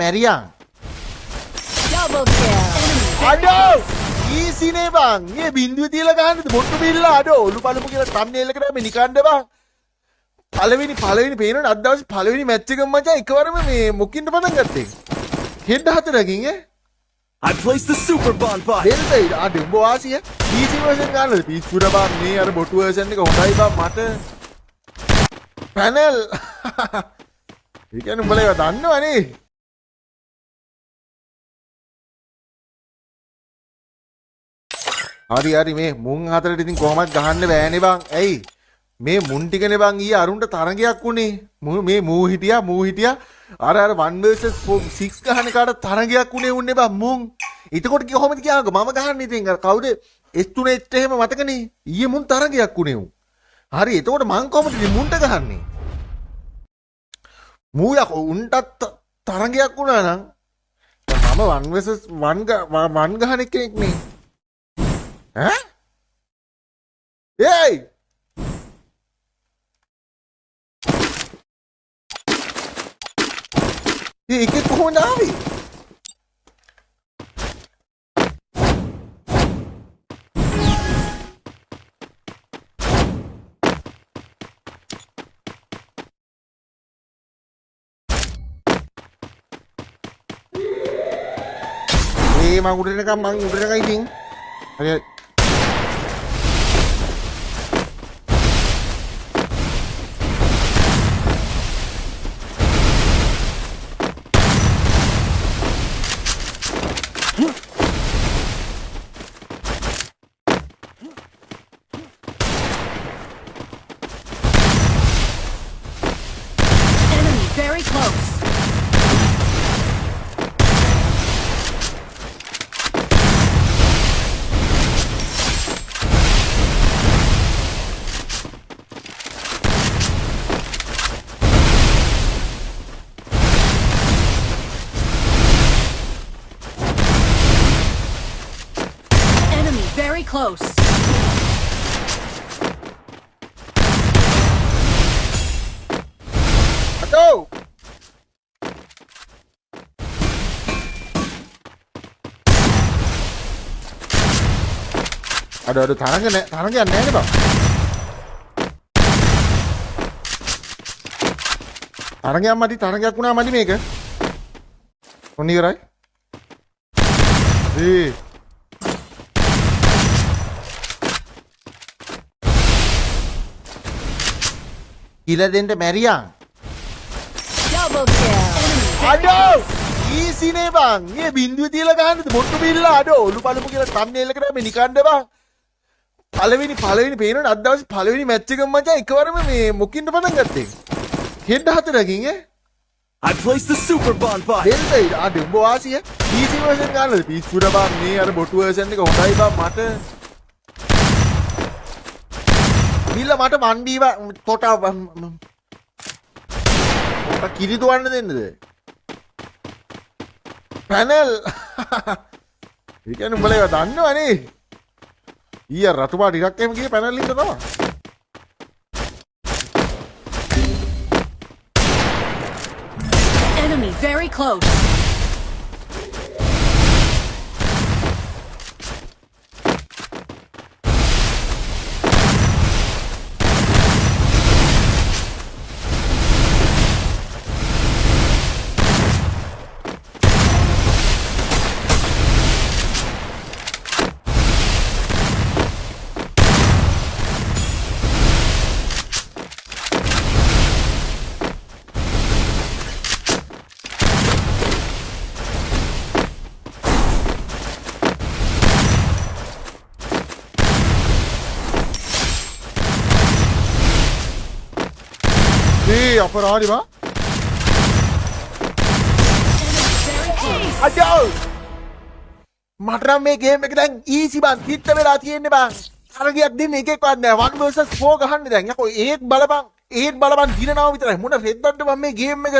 මැරියන්. Double kill. අඩෝ! ඊසිනේ බං. මේ බින්දුව තියලා ගහන්නද බොට්ටු බිල්ලා අඩෝ. ඔලු පළමු කියලා තම්නේල් එකට මේ නිකන්ද බං. පළවෙනි පේනවනේ අද දවසේ පළවෙනි මැච් එකම මචං එකවරම මේ මොකින්ද පටන් ගත්තේ. හෙඩ් හතරකින් ඈ. I placed the super bonfire. දෙල්බේ අද උඹ වාසිය. PC version ගන්නද? පිස්සුර බං මේ අර බොට්ටු version එක හොඳයි බං මට. පැනල්. ඒ කියන්නේ උඹලා ඒවා දන්නවනේ. හරි මේ මුන් හතරට ඉතින් කොහොමද ගහන්න බෑනේ බං. ඇයි? මේ මුන් ටිකනේ බං ඊයේ අරුන්ට තරගයක් උනේ. මේ මූ හිටියා. අර 1 vs 6 ගහන කාට තරගයක් උනේ උන්නේ බං මුන්. එතකොට කොහොමද කියාගෝ මම ගහන්නේ ඉතින් අර කවුද S3 H එහෙම මතකනේ. ඊයේ මුන් තරගයක් උනේ උන්. හරි එතකොට මං කොහොමද ඉතින් මුන්ට ගහන්නේ? මූ යකෝ උන්ටත් තරගයක් වුණා නම් මම 1 vs 1 ගහන කෙනෙක් නේ. ඈ? ඒයි! ඒකේ කොහොමද ආවේ? මං උඩට ඉතින්. හරි. Enemy very close. Enemy very close. අතෝ! අඩ තරගයක් නෑනේ බං. තරගයක් වුණා මදි මේක. ඔන්න ඉවරයි. කිල දෙන්න මැරියන්. Double kill. අඩෝ! ඊසිනේ බං. මේ බින්දුව තියලා ගහන්නද බොට්ටු බිල්ලා අඩෝ. ඔලු පළමු කියලා තම්නේල් එකට මේ නිකන්ද බං. පළවෙනි පේනවනේ අද දවසේ පළවෙනි මැච් එකම මචං එකවරම මේ මොකින්ද පටන් ගත්තේ. හෙඩ් හතරකින් ඈ. I placed the super bonfire. දෙල්බේ අද උඹ වාසිය. PC version ගන්නද? පිස්සුර බං මේ අර බොට්ටු version එක හොඳයි බං මට. බිල්ලා මට මණ්ඩීව පොට කිරි දුවන්න දෙන්නද? පැනල්. ඒ කියන්නේ උඹලා ඒවා දන්නවනේ. ඊය රතුපා ටිකක් එහෙම ගියේ පැනල් ඉන්න තමයි. Enemy very close. අපරාධි බා අඩෝ මට නම් මේ ගේම් එක දැන් ඊසි බං කිට්ට වෙලා තියෙන්නේ බං තරගයක් දෙන්න එකෙක්වත් නෑ 1 vs 4 ගහන්න දැන් යකෝ ඒත් බලපන් දිනනවා විතරයි මොන රෙද්දක්ද මම මේ ගේම් එක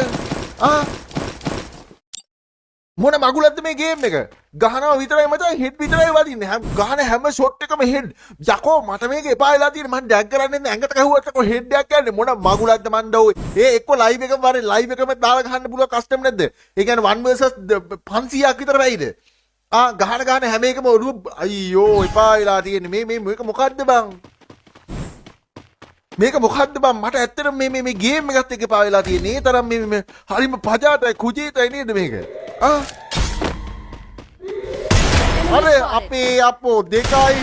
මොන මගුලක්ද මේ ගේම් එක? ගහනවා විතරයි මචං හෙඩ් විතරයි වදින්නේ. ගහන හැම ෂොට් එකම හෙඩ්. යකෝ මට මේක එපා වෙලා තියෙන මං ඩැග් කරන්නේ නැද්ද? ඇඟට ගහුවත් කො හෙඩ් එකක් යන්නේ. මොන මගුලක්ද මන් දවෝ. එක්ක ලයිව් එකම වරේ ලයිව් එකම දාලා ගහන්න පුළුවන් කස්ටම් නැද්ද? ඒ කියන්නේ 1 vs 500ක් විතර වෙයිද? ගහන හැම එකම ඔළුව අයියෝ එපා වෙලා තියෙන්නේ. මේක මොකද්ද බං? මේක මොකද්ද බං? මට ඇත්තටම මේ ගේම් එකත් එක්ක එපා වෙලා තියෙන්නේ. ඒ තරම් මේ හරිම පජාතයි කුජීතයි නේද මේක? අरे අපේ අපෝ දෙකයි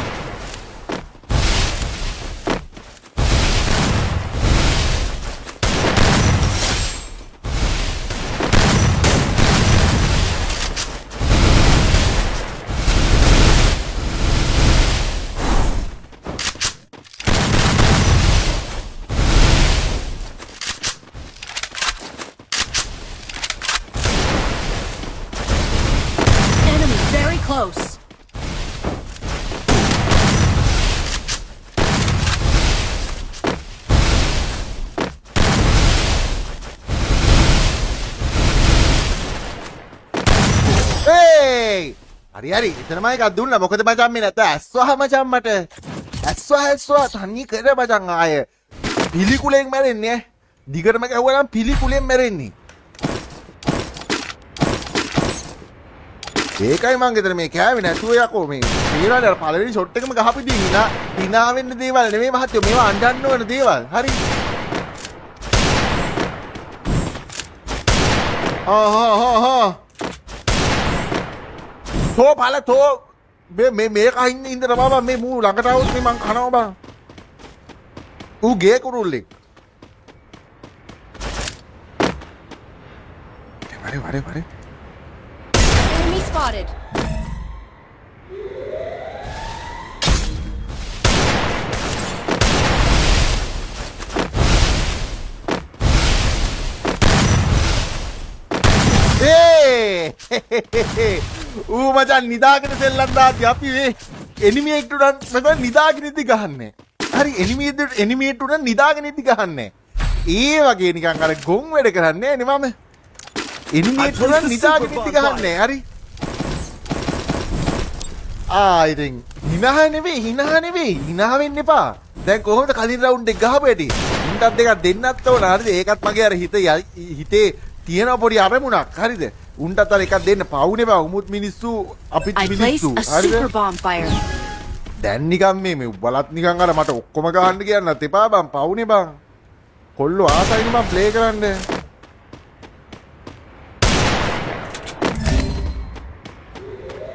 Enemy very close. හරි එතනම එකක් දුන්නා. මොකද මචං මේ නැත්නම් ඇස්වහ මචං මට ඇස්වහ තන්නේ කර මචං ආය පිළිකුලෙන් මැරෙන්නේ ඈ. දිගටම ගැහුවා නම් පිළිකුලෙන් මැරෙන්නේ. ඒකයි මං ගෙදර මේ කෑවේ නැතුව යකෝ මේ මේවාට අර පළවෙනි ෂොට් එකම ගහපිටින් hina වෙන්න දේවල් නෙමෙයි මහත්තයෝ. මේවා අඬන්න ඕන දේවල්. හරි. තෝ පළ තෝ මේක අහින්න ඉඳලා බබා මේ මූ ළඟට આવුත් මේ මං කනවා බං. ඌ ගේ කුරුල්ලෙක්. වරේ. Enemy spotted. ඌ මචං නිදාගෙන සෙල්ලම් දාද්දි අපි මේ එනිමේට් උඩන් මචං නිදාගෙන ඉඳි ගහන්නේ. හරි එනිමේට් උඩන් නිදාගෙන ඉඳි ගහන්නේ. ඒ වගේ නිකන් අර ගොන් වැඩ කරන්නේ නේ මම. එනිමේට් උඩන් නිදාගෙන ඉඳි ගහන්නේ. හරි. ඉතින් hina නෙවෙයි hina වෙන්න එපා. දැන් කොහොමද කලින් රවුන්ඩ් එක ගහපෙටි? උන්ටත් දෙකක් දෙන්නත් ඕන. හරිද? ඒකත් මගේ අර හිතේ තියෙන පොඩි අරමුණක්. හරිද? උන්ටත් අර එකක් දෙන්න පවුනේ බා. උමුත් මිනිස්සු අපිත් I placed මිනිස්සු. a super bonfire. දැන් නිකන් මේ බලත් නිකන් අර මට ඔක්කොම ගහන්න කියන්නත් එපා බං. පවුනේ බං. කොල්ලෝ ආසයිනේ බං ප්ලේ කරන්න.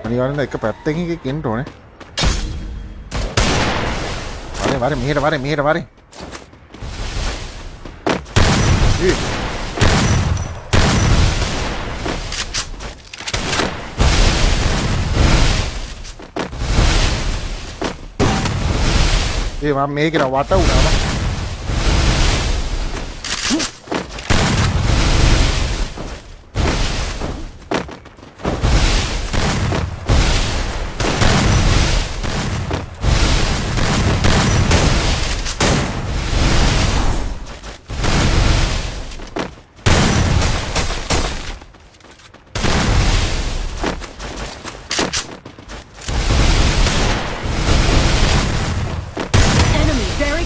අනිවාර්යෙන්ම එක පැත්තකින් එකක් එන්න ඕනේ. වරේ මෙහෙට. මම මේක වට වුණා.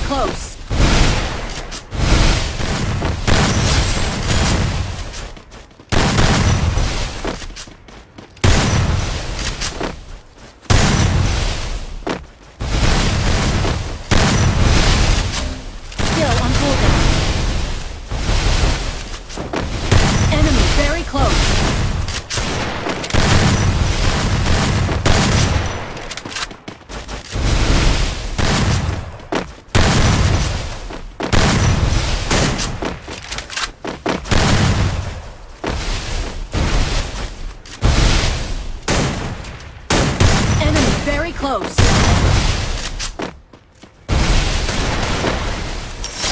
Close. Still on cooldown. Enemy very close. Close.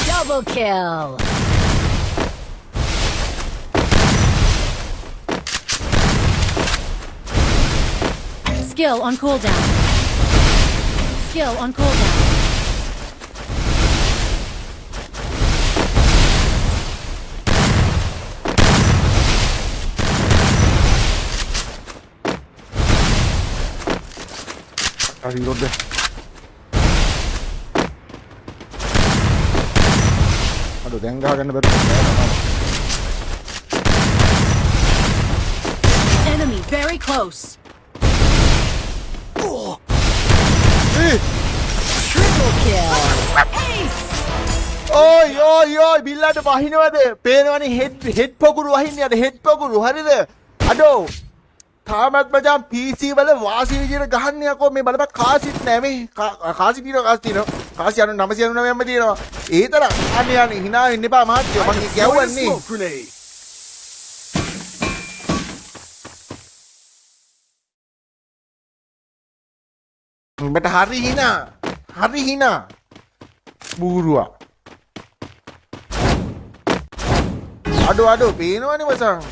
Double kill. Skill on cooldown. හරි රොඩ් අඩෝ දැන් ගහගන්න බැරුව Enemy very close. Triple kill. Ace. ඔයි බිල්ලට වහිනවද පේනවනේ හෙඩ් පොකුරු වහින්නේ අර හෙඩ් පොකුරු හරිද අඩෝ තාමත් මචං PC වල වාසි විදියට ගහන්නේ යකෝ මේ බලපන් කාසිත් නෑ මේ කාසි තියෙනවා කාසි 999ක්ම තියෙනවා ඒ තරම් අනේ hina වෙන්න එපා මහත්තයෝ මම Throwing a ගැව්වන්නේ smoke grenade. උඹට හරි hina බූරුවා අඩෝ පේනවනේ මචං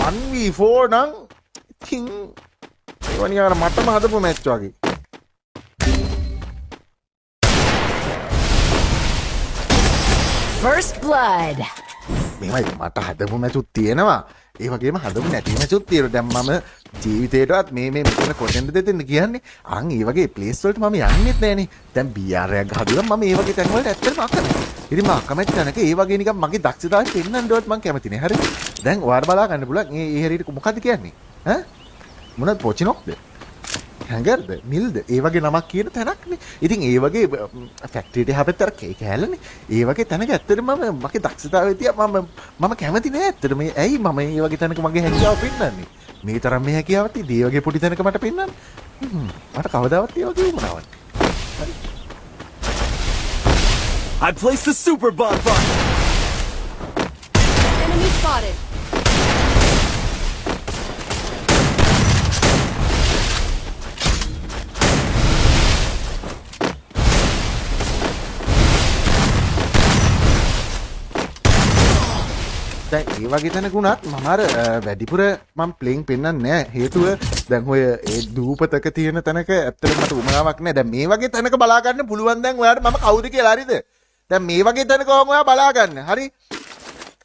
1v4 නම් ඉතින් ඒවා නිකන් අර මටම හදපු මැච් වගේ First blood. මේවයි මට හදපු මැචුත් තියෙනවා ඒ වගේම හදපු නැති මැචුත් තියෙනවා දැන් මම ජීවිතේටවත් මේ මෙතන කොටෙන්ද දෙන්න කියන්නේ අන් ඒ වගේ ප්ලේස් වලට මම යන්නෙත් නෑනේ දැන් BR එකක් ගහදුවා මම ඒ වගේ තැන් වලට ඇත්තටම අකමැති ඉතින් මම අකමැති තැනක ඒ වගේ නිකන් මගේ දක්ෂතාවය පෙන්වන්නවත් මම කැමති නෑ හරිද දැන් ඔයාලා බලා ගන්න පුළුවන් මේ හරියට මොකද්ද කියන්නේ ඈ මොනවද පොචිනොක්ද හැංගර්ද මිල්ද ඒ වගේ නමක් කියන තැනක්නේ ඉතින් ඒ වගේ ෆැක්ටරියට හැපෙත් අර කේක් හැලනේ ඒ වගේ තැනක ඇත්තටම මගේ දක්ෂතාවය තියා මම කැමති නෑ ඇත්තට මේ ඇයි මම මේ වගේ තැනක මගේ හැකියාව පෙන්නන්නේ මේ තරම් මේ හැකියාවක් ඉතින් ඒ වගේ පොඩි තැනක මට පෙන්නන්න මට කවදාවත් ඒ වගේ වුණාවක් I placed the super bonfire. Enemy spotted. දැන් ඒ වගේ තැනක උනත් මම අර වැඩිපුර මම ප්ලේයින් පෙන්නන්නේ නැහැ හේතුව දැන් ඔය ඒ දූපතක තියෙන තැනක ඇත්තටම මට උමනාවක් නැහැ දැන් මේ වගේ තැනක බලා ගන්න පුළුවන් දැන් ඔයාලට මම කවුද කියලා හරිද දැන් මේ වගේ තැනක ඔයා බලා ගන්න හරි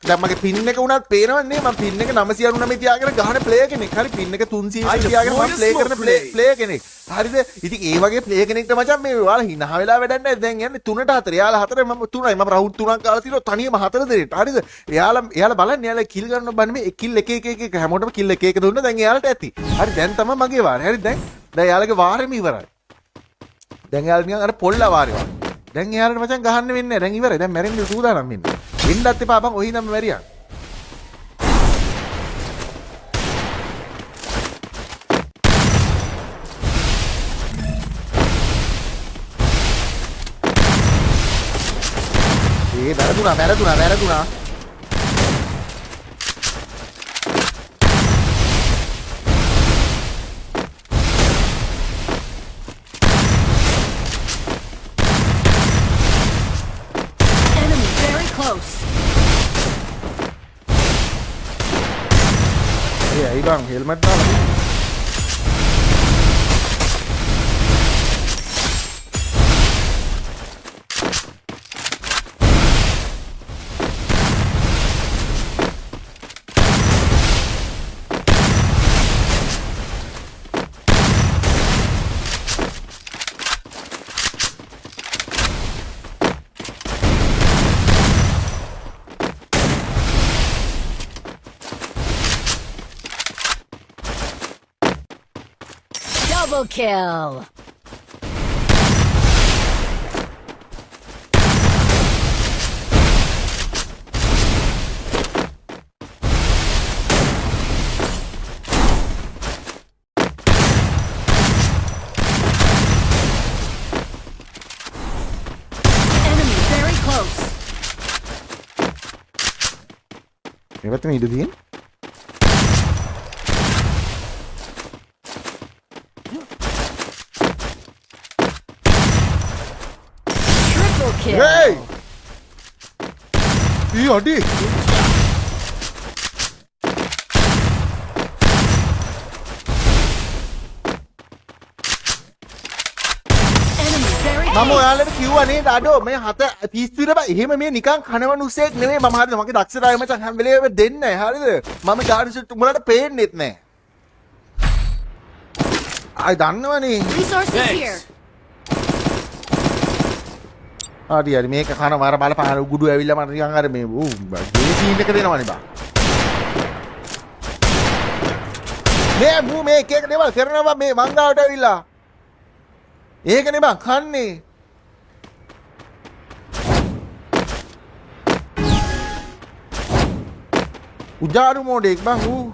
දැන් මගේ පින් එක උනත් පේනවන්නේ මම පින් එක 999 තියාගෙන ගහන ප්ලේයර් කෙනෙක් හරි පින් එක 300 තියාගෙන මම ප්ලේ කරන ප්ලේයර් කෙනෙක් හරිද ඉතින් ඒ වගේ ප්ලේයර් කෙනෙක්ට මචං මේ ඔයාලා hina වෙලා වැඩක් නැහැ දැන් යන්නේ 3ට 4 එයාලා 4 මම 3යි මම රවුන්ඩ් 3ක් ගාලා තියෙනවා තනියම 4 දෙනෙක් හරිද එයාලා බලන්න එයාලා කිල් ගන්න බන්නේ මේ කිල් එක හැමෝටම කිල් එක දුන්නා දැන් එයාලට ඇති හරි දැන් තමයි මගේ වාරය හරි දැන් එයාලගේ වාරෙම ඉවරයි දැන් එයාලා නිකන් අර පොල්ලා වාරේ වගේ දැන් එයාලට මචං ගහන්න වෙන්නේ නැහැ දැන් ඉවරයි දැන් මැරෙන්න සූදානම් වෙන්නේ එන්නත් එපා බං ඔහි නම් මැරියා වැරදුනා Enemy very close. ඒ අයි බං හෙල්මට් දාලා Double kill. Enemy very close. මේවත් මේ ඉඳ තියෙන Triple kill. Hey! ඊ අඩි Enemy very මම ඔයාලට කිව්වා නේද අඩෝ මේ 7 පිස්සු විතර එහෙම මේ නිකන් කනවන උස්සෙක් නෙමෙයි මම හරිද මගේ දක්ෂතාවය මචං හැම වෙලේම දෙන්නේ නැහැ හරිද මම චාන්ස් උඹලට පේන්නෙත් නැහැ ආයි දන්නවනේ. Resources Thanks. here. හරි මේක කන මර බලපහන උගුඩු ඇවිල්ලා මට නිකන් අර මේ ගේ සීන් එක දෙනවනේ බා. මේ එක දේවල් කරනවා මේ මංගාවට ඇවිල්ලා. ඒකනේ බං කන්නේ. උජාරු මොඩෙක් බං ඌ.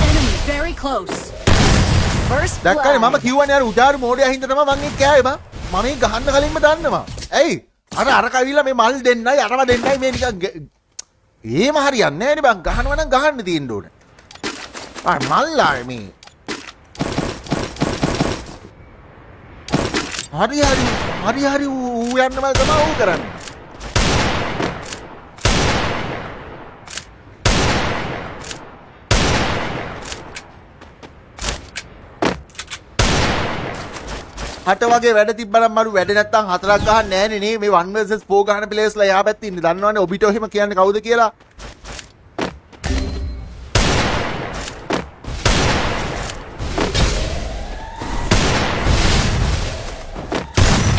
Enemy very close. First දැක්කනේ මම blood. කිව්වනේ අර උජාරු මොඩේ අහින්ද තමයි මං ඒක කෑවේ බං. මම මේ ගහන්න කලින්ම දන්නවා. ඇයි? අර කවිලා මේ මල් දෙන්නයි අරම දෙන්නයි මේ නිකන් ඒම හරියන්නේ නැහැ නේ බං. ගහනවා නම් ගහන්න තියෙන්න ඕනේ. මල්ලා මේ හරි ඌ යන්නම තමයි ඌ කරන්නේ. හට වගේ වැඩ තිබ්බනම් මරු වැඩ නැත්තම් හතරක් ගහන්න නෑනේ නේ මේ 1 vs 4 ගහන ප්ලේයර්ස්ලා යා පැත්තේ ඉන්නේ. දන්නවනේ ඔබිටෝ එහෙම කියන්නේ කවුද කියලා.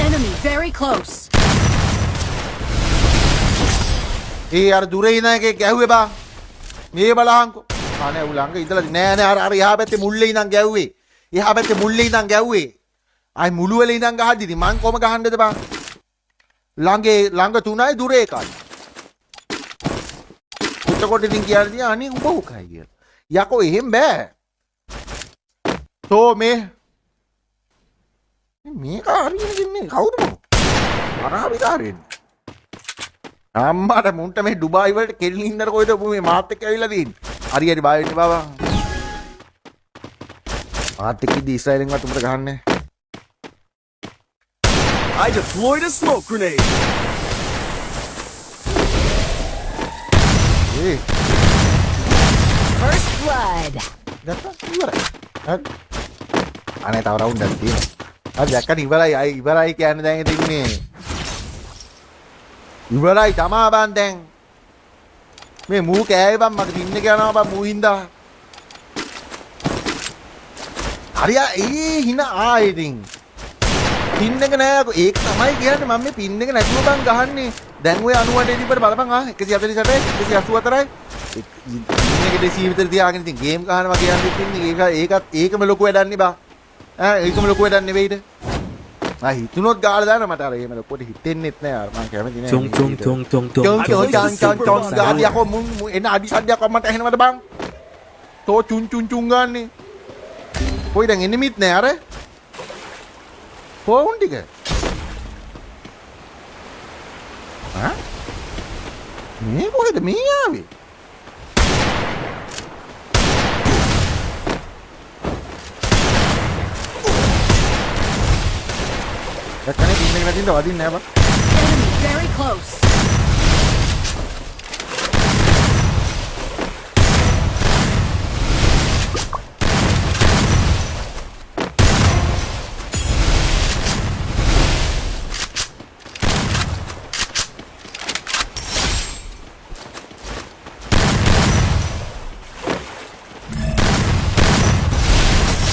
Enemy very close. ඒ අර දුරේ ඉන්න එකේ ගැහුවේ බා. මේ බලහන්කෝ. අනේ ඌ ළඟ ඉඳලා නෑ අර එහා පැත්තේ මුල්ලේ ඉඳන් ගැහුවේ. එහා පැත්තේ මුල්ලේ ඉඳන් ගැහුවේ. ආයි මුළු වෙලේ ඉඳන් ගහද්දිද මං කොහම ගහන්නද බං? ළඟ 3යි දුරේ 1යි. එතකොට ඉතින් කියන්නේ අනේ උඹ උකයි කියලා. යකෝ එහෙම බෑ. තෝ මේක හරියන්නේ කවුද මම? අරාබිකාරෙන්. අම්මාට මුන්ට මේ ඩුබායි වලට කෙල්ලින් ඉන්නර කොයිද මේ මාත් එක්ක ඇවිල්ලා තියෙන්නේ. හරි බය වෙන්න බබා. මාත් එක්ක ඉදි ඉස්රායලෙන් වත් උඹට ගහන්නේ. I deployed a smoke grenade. A First blood. දැක්කා ඉවරයි. අනේ තව රවුන්ඩ් එකක් තියෙනවා. හරි දැක්කනේ ඉවරයි කියන්නේ දැන් ඉතින්නේ. ඉවරයි තමා බං දැන්. මේ මූ කෑවේ බං මගේ පින්න එක යනවා බං මූ හින්දා. හරියා හින ඉතින්. පින් එක නෑ ඒක තමයි කියන්නේ මම මේ පින් එක නැතුව බං ගහන්නේ. දැන් ඔය 98 ඉදිරියට බලපන් 148යි 184යි. පින් එක දෙසී විතර තියාගෙන ඉතින් ගේම් ගහනවා කියන්නේ පින්නේ ඒකම ලොකු වැඩක් නේ බා. ඒකම ලොකු වැඩක් නෙවෙයිද? හිතුනොත් ගාලා දාන්න මට අර එහෙම ලොකුට හිතෙන්නෙත් නෑ අර මම කැමති නෑ. චොං ගාලිය කො මුන් එන අඩි සද්දයක් මට ඇහෙනවද බං? තෝ චුන් ගාන්නේ. කොයි දැන් එන්නෙමිත් නෑ අර. ෆෝන් ටික. මේ කොහෙද මේ ආවේ? දැක්කනේ පින් එක නැතිනම් වදින්නේ නෑ බං. Enemy very close.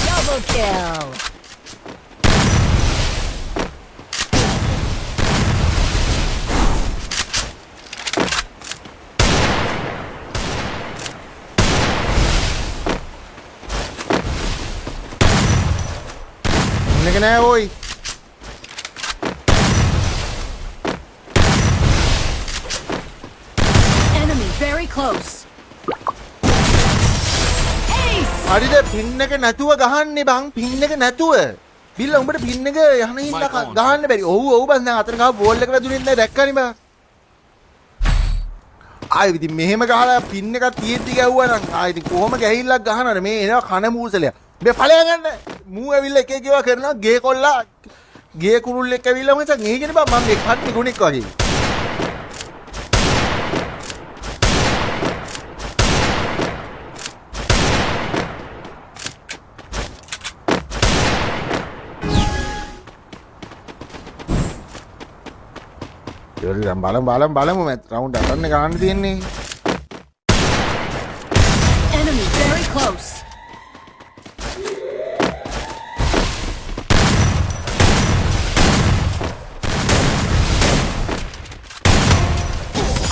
Double kill. පින් එක නෑ ඕයි. Enemy very close. Ace. හරිද පින් එක නැතුව ගහන්නේ බං පින් එක නැතුව. බිල්ල උඹට පින් එක යන හින්දා ගහන්න බැරි. ඔව් බං දැන් අතන ගාව බෝල් එක වැදුනේ නැහැ දැක්කනේ බං. ආයෙ ඉතින් මෙහෙම ගහලා පින් එකක් තියෙද්දි ගැව්වා නම් ආයෙ ඉතින් කොහොම ගැහිල්ලක් ගහනවද මේ එනවා කන මූසලයක්. මේ ඵලය ගන්න. මූ ඇවිල්ලා එක එක ඒවා කරනවා ගේ කොල්ලා ගේ කුරුල්ලෙක් ඇවිල්ලා මචං එහෙගෙන බං මම මේ කට්ටි ගුණෙක් වගේ. ඉවරයි දැන් බලමු මැච් රවුන්ඩ් 8න්නේ ගහන්න තියෙන්නේ. Enemy very close.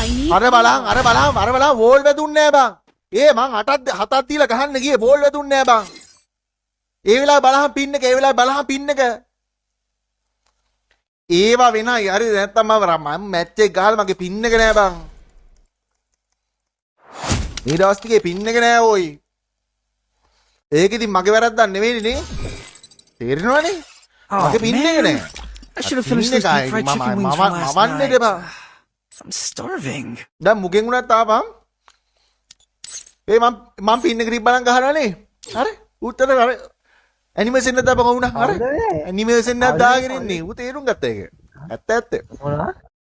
I need අර බලන්න වෝල් වැදුන්නේ නෑ බං. ඒ මං 7ක් දීලා ගහන්න ගියේ වෝල් වැදුන්නේ නෑ බං. ඒ වෙලාවේ බලහන් පින් එක. ඒවා වෙනයි. හරි නැත්තම් මම මැච් එක ගහලා මගේ පින් එක නෑ බං. මේ දවස් ටිකේ පින් එක නෑ ඕයි. ඒක ඉතින් මගේ වැරද්දක් නෙවෙයිනේ නේ. තේරෙනවනේ? මගේ පින් එක නෑ. I should have finished this deep fried chicken wings from last මවන්නේ night. දෙපා. I'm starving. දැන් මුගෙන් උනත් ආපම්. ඒ මම පින් එක තිබ්බනම් ගහනවනේ. හරි? උත්තර අර ඇනිමේෂන් එක දාපන් වුණා. හරි? ඇනිමේෂන් එක දාගෙන ඉන්නේ. ඌ තේරුම් ගත්තා ඒක. ඇත්ත. මොනවා